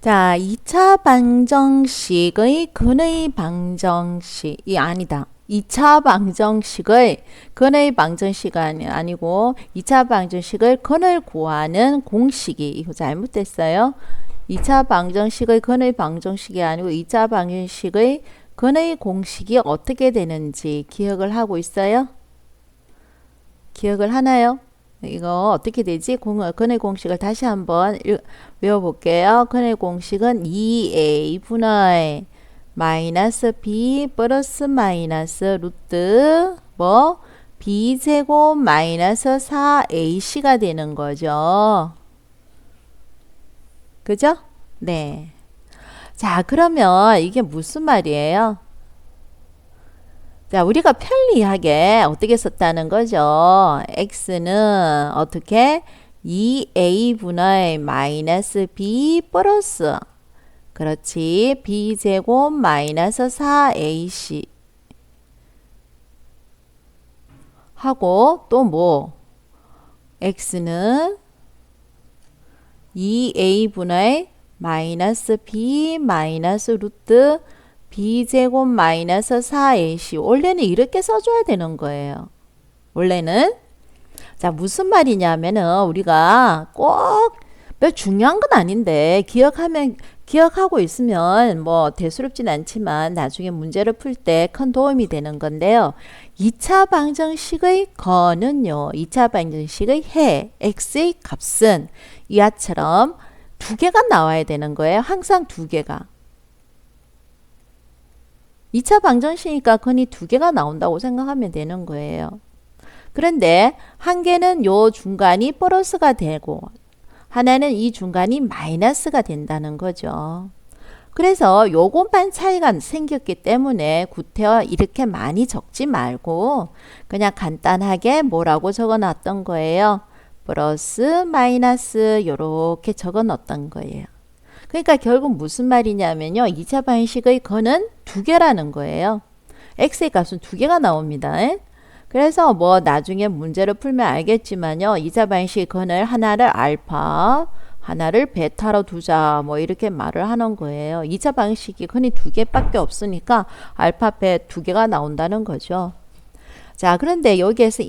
자, 2차 방정식의 근의 방정식이 아니다. 2차 방정식의 근의 방정식이 아니고 2차 방정식의 근을 구하는 공식이 이거 잘못됐어요. 2차 방정식의 근의 방정식이 아니고 2차 방정식의 근의 공식이 어떻게 되는지 기억을 하고 있어요? 기억을 하나요? 이거 어떻게 되지? 근의 공식을 다시 한번 외워볼게요. 근의 공식은 2a분의 마이너스 b 플러스 마이너스 루트 b제곱 마이너스 4ac가 되는 거죠. 그죠? 네. 자, 그러면 이게 무슨 말이에요? 자, 우리가 편리하게 어떻게 썼다는 거죠? x는 어떻게? 2a분의 마이너스 b 플러스 그렇지. b제곱 마이너스 4ac 하고 또 뭐? x는 2a분의 마이너스 b 마이너스 루트 b제곱 마이너스 4ac 원래는 이렇게 써줘야 되는 거예요. 원래는 자 무슨 말이냐면은 우리가 꼭 중요한 건 아닌데 기억하고 있으면 뭐 대수롭진 않지만 나중에 문제를 풀 때 큰 도움이 되는 건데요. 2차 방정식의 거는요. 2차 방정식의 해 x의 값은 이하처럼 두 개가 나와야 되는 거예요. 항상 두 개가. 2차 방정식이니까 근이 두 개가 나온다고 생각하면 되는 거예요. 그런데 한 개는 요 중간이 플러스가 되고 하나는 이 중간이 마이너스가 된다는 거죠. 그래서 요것만 차이가 생겼기 때문에 구태여 이렇게 많이 적지 말고 그냥 간단하게 뭐라고 적어 놨던 거예요. 플러스 마이너스 요렇게 적어 놨던 거예요. 그러니까 결국 무슨 말이냐면요. 2차 방식의 건은 두 개라는 거예요. x의 값은 두 개가 나옵니다. 그래서 뭐 나중에 문제를 풀면 알겠지만요. 2차 방식 건을 하나를 알파, 하나를 베타로 두자 뭐 이렇게 말을 하는 거예요. 2차 방식이 건이 두 개밖에 없으니까 알파, 베 두 개가 나온다는 거죠. 자, 그런데 여기에서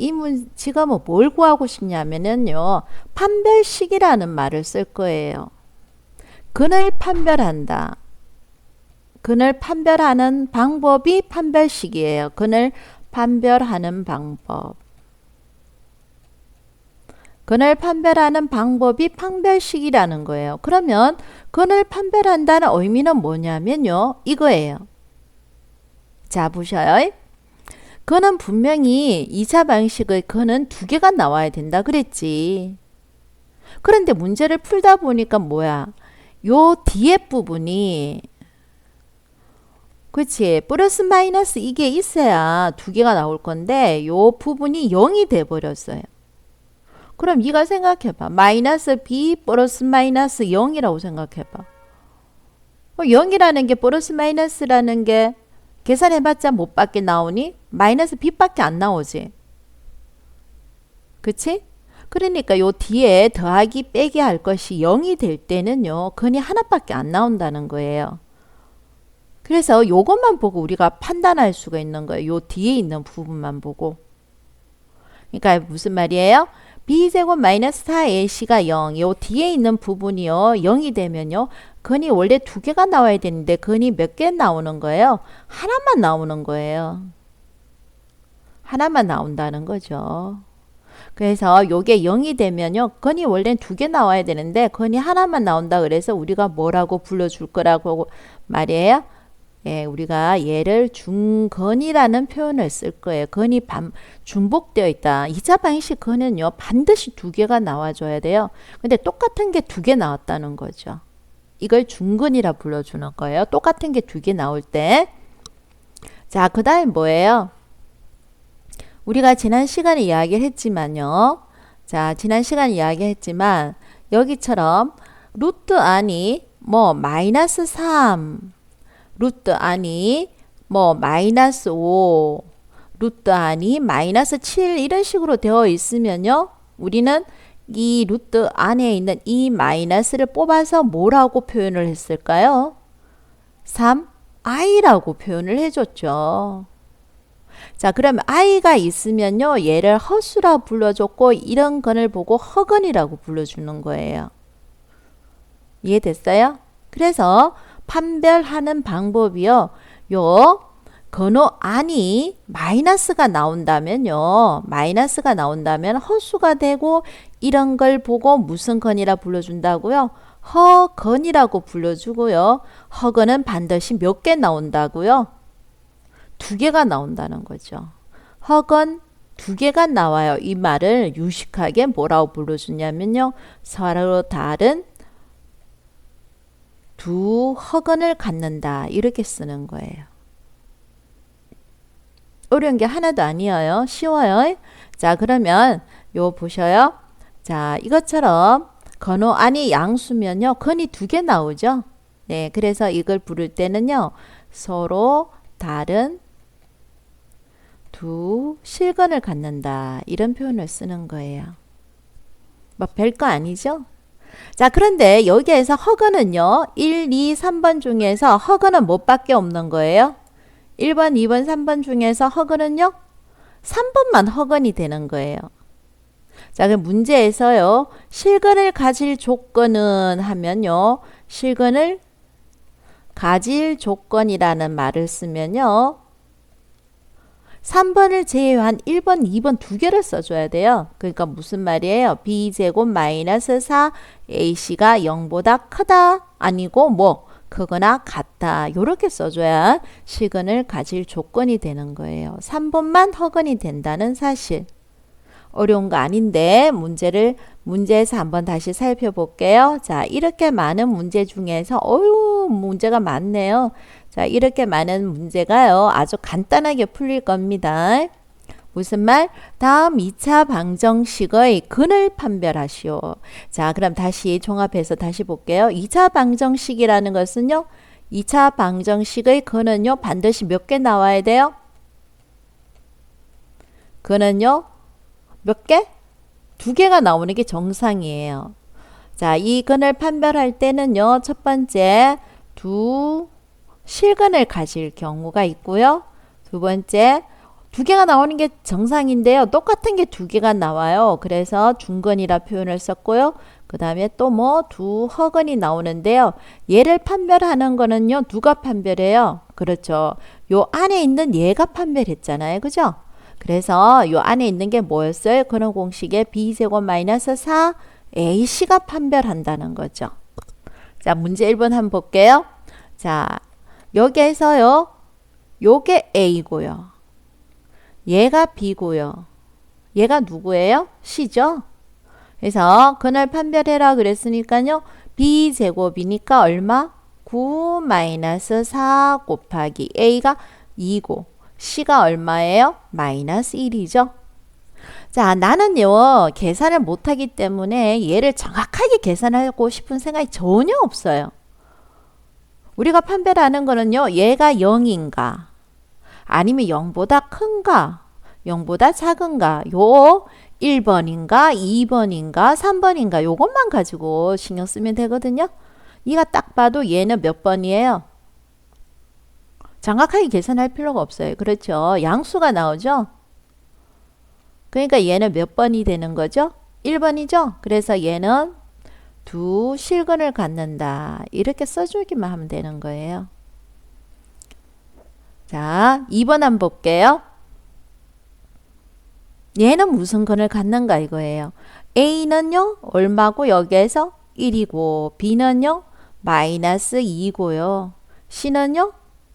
지금은 뭘 구하고 싶냐면은요. 판별식이라는 말을 쓸 거예요. 근을 판별한다. 근을 판별하는 방법이 판별식이에요. 근을 판별하는 방법. 근을 판별하는 방법이 판별식이라는 거예요. 그러면 근을 판별한다는 의미는 뭐냐면요. 이거예요. 자, 보셔요. 근은 분명히 2차 방식의 근은 두 개가 나와야 된다 그랬지. 그런데 문제를 풀다 보니까 뭐야? 요 뒤에 부분이 그치 플러스 마이너스 이게 있어야 두 개가 나올 건데 요 부분이 0이 돼 버렸어요. 그럼 네가 생각해봐. 마이너스 b 플러스 마이너스 0이라고 생각해봐. 0이라는 게 플러스 마이너스라는 게 계산해봤자 못 밖에 나오니? 마이너스 b밖에 안 나오지. 그치? 그러니까 요 뒤에 더하기 빼기 할 것이 0이 될 때는요. 근이 하나밖에 안 나온다는 거예요. 그래서 요것만 보고 우리가 판단할 수가 있는 거예요. 요 뒤에 있는 부분만 보고. 그러니까 무슨 말이에요? b제곱 마이너스 4ac가 0. 요 뒤에 있는 부분이요. 0이 되면요. 근이 원래 두 개가 나와야 되는데 근이 몇 개 나오는 거예요? 하나만 나오는 거예요. 하나만 나온다는 거죠. 그래서 요게 0이 되면요. 근이 원래 두 개 나와야 되는데 근이 하나만 나온다 그래서 우리가 뭐라고 불러줄 거라고 말이에요. 예, 우리가 얘를 중근이라는 표현을 쓸 거예요. 근이 중복되어 있다. 2차 방식 근은요. 반드시 두 개가 나와줘야 돼요. 근데 똑같은 게 두 개 나왔다는 거죠. 이걸 중근이라 불러주는 거예요. 똑같은 게 두 개 나올 때. 자, 그 다음에 뭐예요? 우리가 지난 시간에 이야기를 했지만요. 자, 지난 시간에 이야기했지만 여기처럼 루트 안이 뭐 마이너스 3 루트 안이 뭐 마이너스 5 루트 안이 마이너스 7 이런 식으로 되어 있으면요. 우리는 이 루트 안에 있는 이 마이너스를 뽑아서 뭐라고 표현을 했을까요? 3i라고 표현을 해줬죠. 자, 그러면 i가 있으면요, 얘를 허수라 불러줬고 이런 건을 보고 허건이라고 불러주는 거예요. 이해됐어요? 그래서 판별하는 방법이요, 요 건호 안이 마이너스가 나온다면요, 마이너스가 나온다면 허수가 되고 이런 걸 보고 무슨 건이라 불러준다고요? 허건이라고 불러주고요. 허건은 반드시 몇 개 나온다고요? 2개가 나온다는 거죠. 허건 2개가 나와요. 이 말을 유식하게 뭐라고 불러주냐면요, 서로 다른 두 허건을 갖는다, 이렇게 쓰는 거예요. 어려운 게 하나도 아니에요. 쉬워요. 자, 그러면 요 보셔요. 자, 이것처럼 건호 안이 양수면요, 건이 2개 나오죠. 네, 그래서 이걸 부를 때는요, 서로 다른 두 실건을 갖는다, 이런 표현을 쓰는 거예요. 뭐 별거 아니죠? 자, 그런데 여기에서 허건은요, 1, 2, 3번 중에서 허건은 뭐밖에 없는 거예요? 1번, 2번, 3번 중에서 허건은요, 3번만 허건이 되는 거예요. 자, 그럼 문제에서요, 실근을 가질 조건은 하면요, 실근을 가질 조건이라는 말을 쓰면요, 3번을 제외한 1번, 2번 2개를 써줘야 돼요. 그러니까 무슨 말이에요? b제곱 마이너스 4ac가 0보다 크다, 아니고 뭐 크거나 같다, 요렇게 써줘야 실근을 가질 조건이 되는 거예요. 3번만 허건이 된다는 사실. 어려운 거 아닌데 문제에서 한번 다시 살펴볼게요. 자, 이렇게 많은 문제 중에서 문제가 많네요. 자, 이렇게 많은 문제가요, 아주 간단하게 풀릴 겁니다. 무슨 말? 다음 2차 방정식의 근을 판별하시오. 자, 그럼 다시 종합해서 다시 볼게요. 2차 방정식이라는 것은요, 2차 방정식의 근은요, 반드시 몇 개 나와야 돼요? 근은요, 몇 개? 2개가 나오는 게 정상이에요. 자, 이 근을 판별할 때는요, 첫 번째 두 실근을 가질 경우가 있고요. 두 번째 2개가 나오는 게 정상인데요, 똑같은 게 2개가 나와요. 그래서 중근이라 표현을 썼고요. 그 다음에 또 뭐 두 허근이 나오는데요, 얘를 판별하는 거는요, 누가 판별해요? 그렇죠, 요 안에 있는 얘가 판별했잖아요. 그죠? 그래서 요 안에 있는 게 뭐였어요? 근호 공식의 b제곱 마이너스 4ac가 판별한다는 거죠. 자, 문제 1번 한번 볼게요. 자, 여기에서요, 요게 a고요, 얘가 b고요, 얘가 누구예요? c죠. 그래서 근을 판별해라 그랬으니까요, b제곱이니까 얼마? 9 마이너스 4 곱하기 a가 2고 c가 얼마예요? 마이너스 1이죠. 자, 나는요, 계산을 못하기 때문에 얘를 정확하게 계산하고 싶은 생각이 전혀 없어요. 우리가 판별하는 거는요, 얘가 0인가 아니면 0보다 큰가 0보다 작은가, 요 1번인가 2번인가 3번인가 요것만 가지고 신경 쓰면 되거든요. 네가 딱 봐도 얘는 몇 번이에요? 정확하게 계산할 필요가 없어요. 그렇죠? 양수가 나오죠? 그러니까 얘는 몇 번이 되는 거죠? 1번이죠? 그래서 얘는 두 실근을 갖는다, 이렇게 써주기만 하면 되는 거예요. 자, 2번 한번 볼게요. 얘는 무슨 근을 갖는가 이거예요. A는요, 얼마고 여기에서 1이고, B는요, 마이너스 2고요. C는요,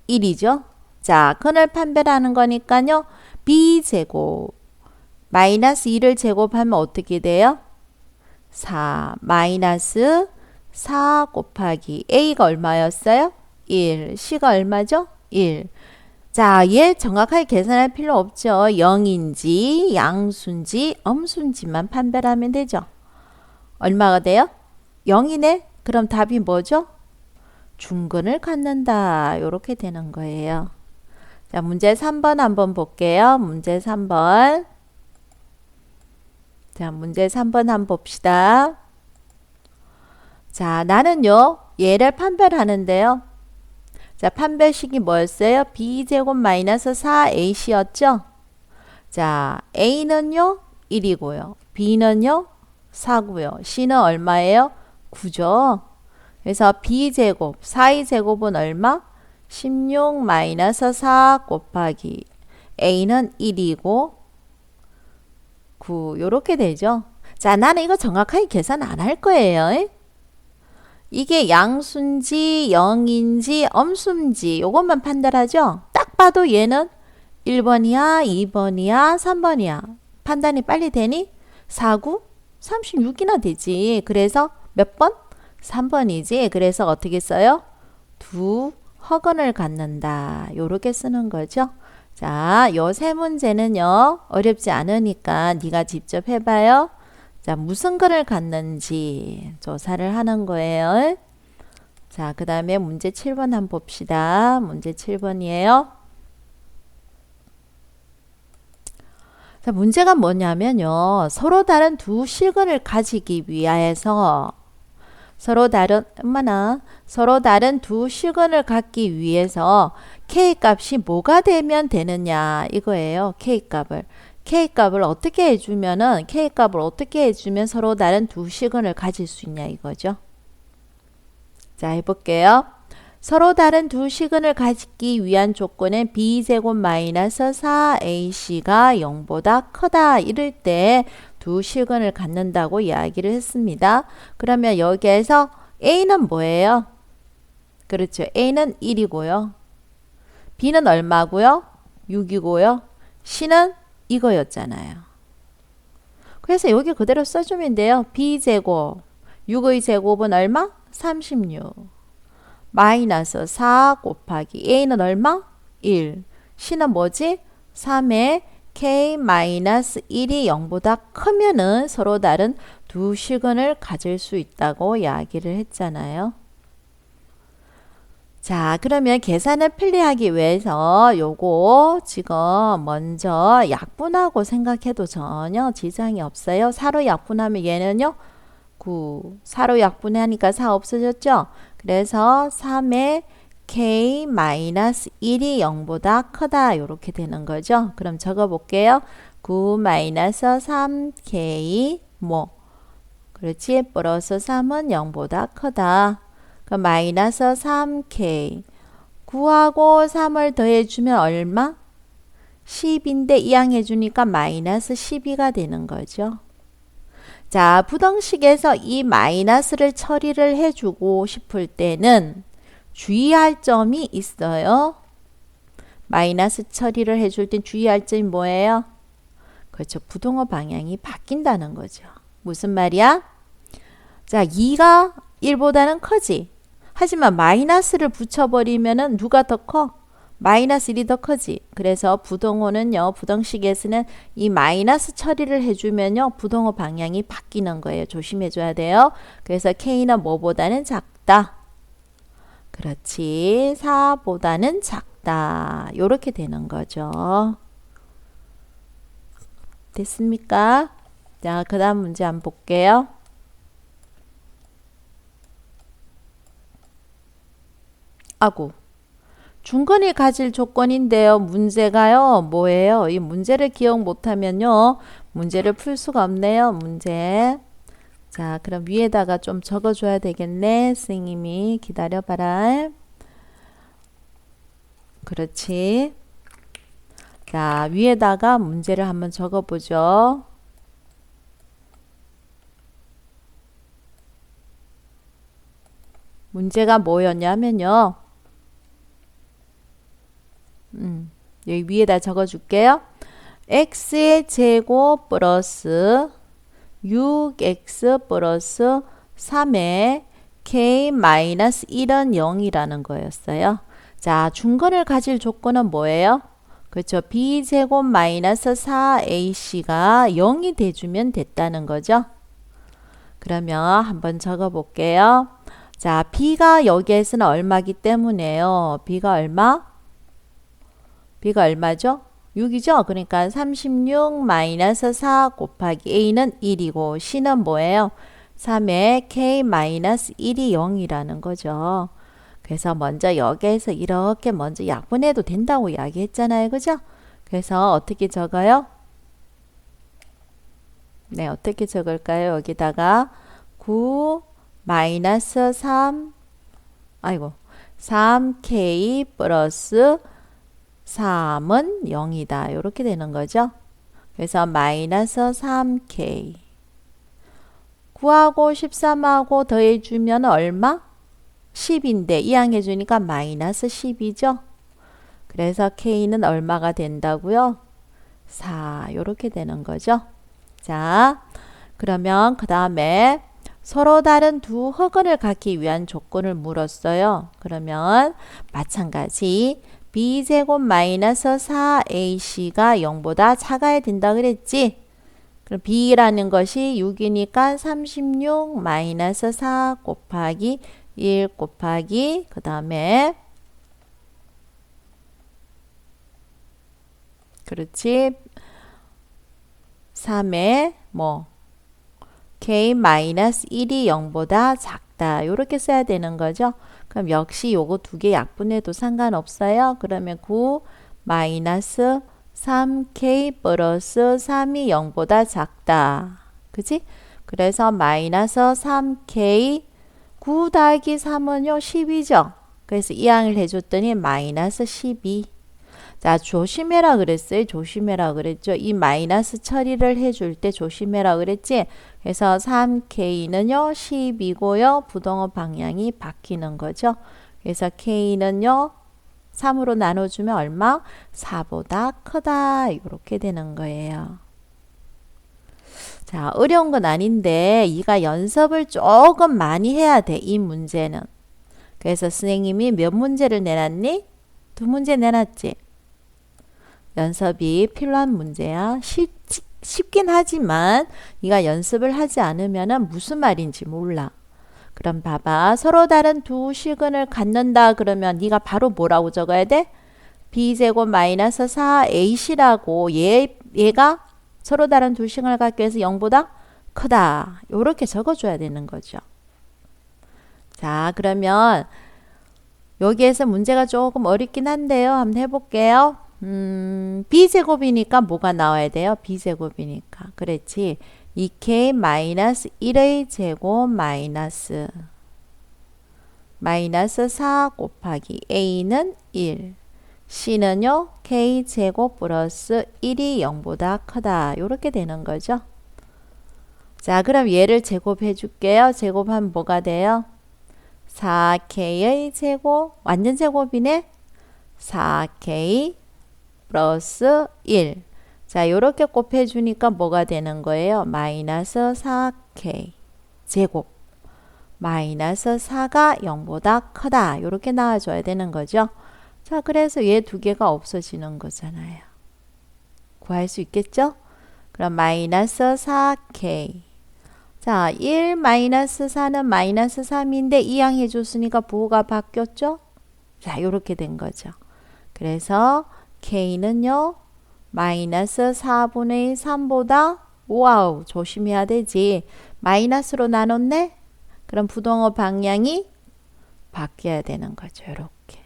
1이죠. 자, 근을 판별하는 거니까요, B제곱 마이너스 2를 제곱하면 어떻게 돼요? 4 마이너스 4 곱하기 A가 얼마였어요? 1. C가 얼마죠? 1. 자, 얘 정확하게 계산할 필요 없죠. 0인지 양수인지 음수인지만 판별하면 되죠. 얼마가 돼요? 0이네? 그럼 답이 뭐죠? 중근을 갖는다, 이렇게 되는 거예요. 자, 문제 3번 한번 볼게요. 문제 3번. 자, 문제 3번 한번 봅시다. 자, 나는요, 얘를 판별하는데요. 자, 판별식이 뭐였어요? b제곱 마이너스 4ac였죠? 자, a는요, 1이고요. b는요, 4고요. c는 얼마예요? 9죠. 그래서 b제곱, 4의 제곱은 얼마? 16 마이너스 4 곱하기 a는 1이고 9 요렇게 되죠. 자, 나는 이거 정확하게 계산 안 할 거예요. 이게 양수인지 0인지 엄수인지 요것만 판단하죠. 딱 봐도 얘는 1번이야 2번이야 3번이야. 판단이 빨리 되니? 4, 9, 36이나 되지. 그래서 몇 번? 3번이지. 그래서 어떻게 써요? 두 허근을 갖는다. 요렇게 쓰는 거죠. 자, 요 세 문제는요. 어렵지 않으니까 네가 직접 해봐요. 자, 무슨 근을 갖는지 조사를 하는 거예요. 자, 그 다음에 문제 7번 한번 봅시다. 문제 7번이에요. 자, 문제가 뭐냐면요. 서로 다른 두 실근을 가지기 위하여서 서로 다른 두 실근을 갖기 위해서 K값이 뭐가 되면 되느냐 이거예요. K값을 어떻게 해주면 서로 다른 두 실근을 가질 수 있냐 이거죠. 자, 해볼게요. 서로 다른 두 실근을 가지기 위한 조건은 b제곱 마이너스 4ac가 0보다 크다 이럴 때 두 실근을 갖는다고 이야기를 했습니다. 그러면 여기에서 a는 뭐예요? 그렇죠. a는 1이고요. b는 얼마고요? 6이고요. c는 이거였잖아요. 그래서 여기 그대로 써주면 돼요. b제곱 6의 제곱은 얼마? 36 마이너스 4 곱하기 a는 얼마? 1 c는 뭐지? 3에 k-1이 0보다 크면은 서로 다른 두 실근을 가질 수 있다고 이야기를 했잖아요. 자, 그러면 계산을 편리하기 위해서 요거 지금 먼저 약분하고 생각해도 전혀 지장이 없어요. 4로 약분하면 얘는요 9 4로 약분하니까 4 없어졌죠. 그래서 3에 k-1이 0보다 크다 이렇게 되는 거죠. 그럼 적어 볼게요. 9-3k 그렇지. 플러스 3은 0보다 크다. 그럼 마이너스 3k 9하고 3을 더해주면 얼마? 10인데 이항해주니까 마이너스 12가 되는 거죠. 자, 부등식에서 이 마이너스를 처리를 해주고 싶을 때는 주의할 점이 있어요. 마이너스 처리를 해줄 땐 주의할 점이 뭐예요? 그렇죠. 부등호 방향이 바뀐다는 거죠. 무슨 말이야? 자, 2가 1보다는 크지. 하지만 마이너스를 붙여버리면은 누가 더 커? 마이너스 1이 더 크지. 그래서 부등호는요. 부등식에서는 이 마이너스 처리를 해주면요. 부등호 방향이 바뀌는 거예요. 조심해줘야 돼요. 그래서 K는 뭐보다는 작다. 그렇지. 4보다는 작다. 요렇게 되는 거죠. 됐습니까? 자, 그 다음 문제 한번 볼게요. 아구. 중근이 가질 조건인데요. 문제가요. 뭐예요? 이 문제를 기억 못하면요. 문제를 풀 수가 없네요. 문제. 자, 그럼 위에다가 좀 적어줘야 되겠네. 선생님이 기다려봐라. 그렇지. 자, 위에다가 문제를 한번 적어보죠. 문제가 뭐였냐면요. 여기 위에다 적어줄게요. x의 제곱 플러스 6x 플러스 3의 k-1은 0이라는 거였어요. 자, 중근을 가질 조건은 뭐예요? 그렇죠. b제곱 마이너스 4ac가 0이 돼주면 됐다는 거죠. 그러면 한번 적어볼게요. 자, b가 여기에서는 얼마기 때문에요. b가 얼마? b가 얼마죠? 6이죠? 그러니까 36 마이너스 4 곱하기 a는 1이고 c는 뭐예요? 3에 k 마이너스 1이 0이라는 거죠. 그래서 먼저 여기에서 이렇게 먼저 약분해도 된다고 이야기했잖아요. 그죠? 그래서 어떻게 적어요? 네, 어떻게 적을까요? 여기다가 9 마이너스 3 아이고 3k 플러스 3은 0이다. 이렇게 되는 거죠. 그래서 마이너스 3k 9하고 13하고 더해주면 얼마? 10인데 이항해주니까 마이너스 10이죠. 그래서 k는 얼마가 된다고요? 4 이렇게 되는 거죠. 자, 그러면 그 다음에 서로 다른 두 흑은을 갖기 위한 조건을 물었어요. 그러면 마찬가지 b제곱 마이너스 4ac가 0보다 작아야 된다 그랬지? 그럼 b라는 것이 6이니까 36 마이너스 4 곱하기 1 곱하기 그 다음에 그렇지 3에 뭐 k 마이너스 1이 0보다 작다 이렇게 써야 되는 거죠. 그럼 역시 요거 두 개 약분해도 상관없어요. 그러면 9 마이너스 3k 플러스 3이 0보다 작다. 그지? 그래서 마이너스 3k 9 더하기 3은요 10이죠. 그래서 이항을 해줬더니 마이너스 12. 자, 조심해라 그랬어요. 조심해라 그랬죠. 이 마이너스 처리를 해줄 때 조심해라 그랬지. 그래서 3K는요 10이고요. 부동호 방향이 바뀌는 거죠. 그래서 K는요 3으로 나눠주면 얼마? 4보다 크다. 이렇게 되는 거예요. 자, 어려운 건 아닌데 이가 연습을 조금 많이 해야 돼. 이 문제는. 그래서 선생님이 몇 문제를 내놨니? 2문제 내놨지. 연습이 필요한 문제야. 쉽긴 하지만 네가 연습을 하지 않으면 무슨 말인지 몰라. 그럼 봐봐. 서로 다른 두 시근을 갖는다 그러면 네가 바로 뭐라고 적어야 돼? b제곱 마이너스 4ac라고 얘가 서로 다른 두 시근을 갖기 위해서 0보다 크다. 이렇게 적어줘야 되는 거죠. 자, 그러면 여기에서 문제가 조금 어렵긴 한데요. 한번 해볼게요. b제곱이니까 뭐가 나와야 돼요? b제곱이니까. 그렇지. 2k 마이너스 1의 제곱 마이너스 4 곱하기 a는 1. c는요. k제곱 플러스 1이 0보다 크다. 이렇게 되는 거죠. 자, 그럼 얘를 제곱해 줄게요. 제곱하면 뭐가 돼요? 4k의 제곱, 완전 제곱이네. 4k 플러스 1. 자, 요렇게 곱해주니까 뭐가 되는 거예요? 마이너스 4k 제곱. 마이너스 4가 0보다 크다. 요렇게 나와줘야 되는 거죠. 자, 그래서 얘 두 개가 없어지는 거잖아요. 구할 수 있겠죠? 그럼 마이너스 4k. 자, 1 마이너스 4는 마이너스 3인데 이항해 줬으니까 부호가 바뀌었죠? 자, 요렇게 된 거죠. 그래서 k는요 마이너스 4분의 3보다 와우 조심해야 되지 마이너스로 나눴네. 그럼 부동호 방향이 바뀌어야 되는 거죠. 이렇게.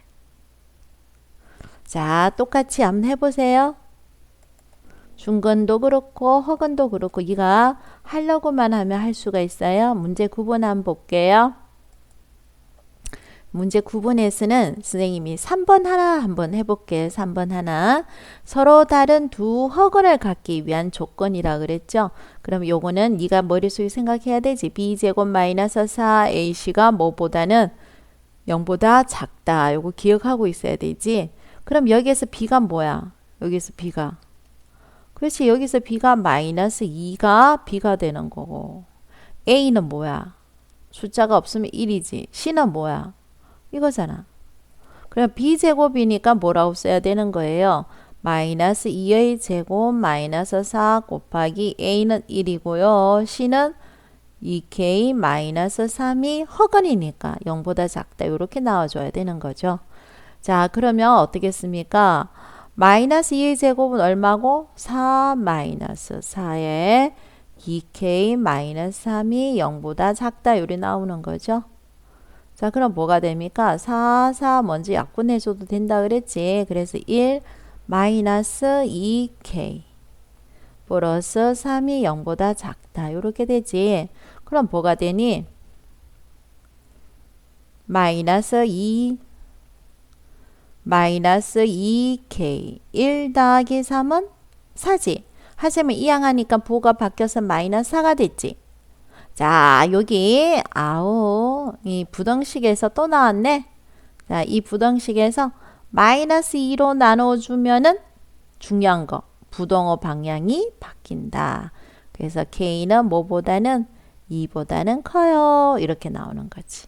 자, 똑같이 한번 해보세요. 중근도 그렇고 허근도 그렇고 이가 하려고만 하면 할 수가 있어요. 문제 9번 한번 볼게요. 문제 9번에서는 선생님이 3번 하나 한번 해볼게요. 3번 하나. 서로 다른 두 허근을 갖기 위한 조건이라 그랬죠. 그럼 요거는 네가 머릿속에 생각해야 되지. b제곱 마이너스 4ac가 뭐보다는 0보다 작다. 요거 기억하고 있어야 되지. 그럼 여기에서 b가 뭐야? 여기서 b가. 그렇지. 여기서 b가 마이너스 2가 b가 되는 거고. a는 뭐야? 숫자가 없으면 1이지. c는 뭐야? 이거잖아. 그럼 b제곱이니까 뭐라고 써야 되는 거예요? 마이너스 2의 제곱 마이너스 4 곱하기 a는 1이고요. c는 2k 마이너스 3이 허근이니까 0보다 작다. 이렇게 나와줘야 되는 거죠. 자, 그러면 어떻겠습니까? 마이너스 2의 제곱은 얼마고? 4 마이너스 4에 2k 마이너스 3이 0보다 작다. 요리 나오는 거죠. 자, 그럼 뭐가 됩니까? 4 먼저 약분해줘도 된다 그랬지. 그래서 1 마이너스 2k 플러스 3이 0보다 작다. 요렇게 되지. 그럼 뭐가 되니? 마이너스 2k 1 더하기 3은 4지. 하시면 이항하니까 부호가 바뀌어서 마이너스 4가 됐지. 자, 여기 이 부등식에서 또 나왔네. 자, 이 부등식에서 마이너스 2로 나눠주면은 중요한 거 부등호 방향이 바뀐다. 그래서 k는 뭐보다는 2보다는 커요. 이렇게 나오는 거지.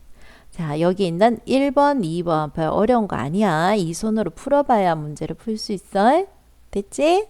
자, 여기 있는 1번, 2번 별 어려운 거 아니야. 이 손으로 풀어봐야 문제를 풀 수 있어. 됐지?